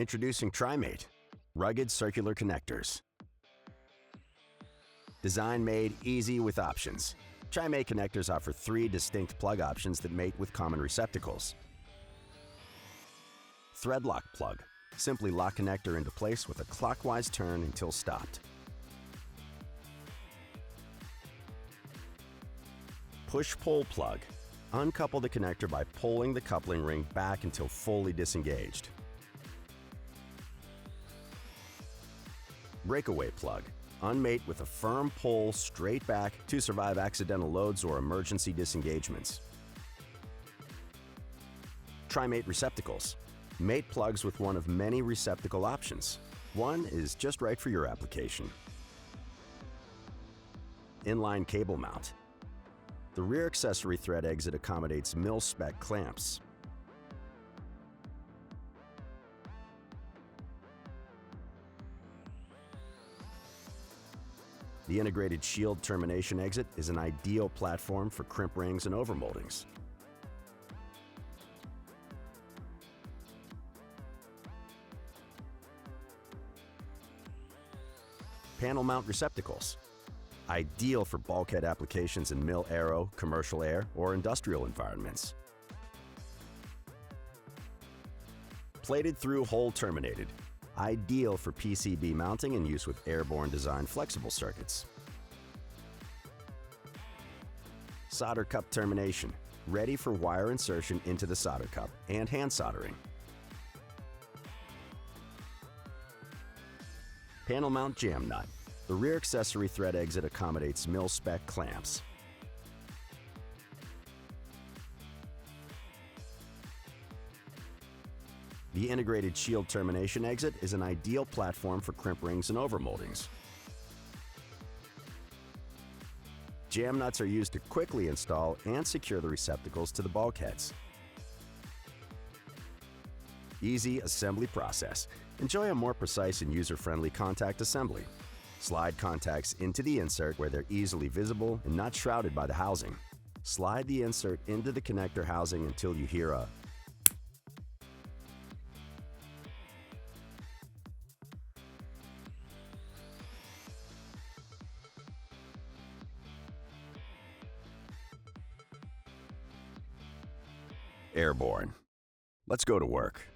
Introducing TriMate, rugged circular connectors. Design made easy with options. TriMate connectors offer 3 distinct plug options that mate with common receptacles. Thread lock plug. Simply lock connector into place with a clockwise turn until stopped. Push-pull plug. Uncouple the connector by pulling the coupling ring back until fully disengaged. Breakaway plug. Unmate with a firm pull straight back to survive accidental loads or emergency disengagements. TriMate receptacles. Mate plugs with one of many receptacle options. One is just right for your application. Inline cable mount. The rear accessory thread exit accommodates mil-spec clamps. The integrated shield termination exit is an ideal platform for crimp rings and overmoldings. Panel mount receptacles. Ideal for bulkhead applications in mil-aero, commercial air, or industrial environments. Plated through hole terminated. Ideal for PCB mounting and use with airborne design flexible circuits. Solder cup termination. Ready for wire insertion into the solder cup and hand soldering. Panel mount jam nut. The rear accessory thread exit accommodates mil-spec clamps. The integrated shield termination exit is an ideal platform for crimp rings and overmoldings. Jam nuts are used to quickly install and secure the receptacles to the bulkheads. Easy assembly process. Enjoy a more precise and user-friendly contact assembly. Slide contacts into the insert where they're easily visible and not shrouded by the housing. Slide the insert into the connector housing until you hear a Airborne. Let's go to work.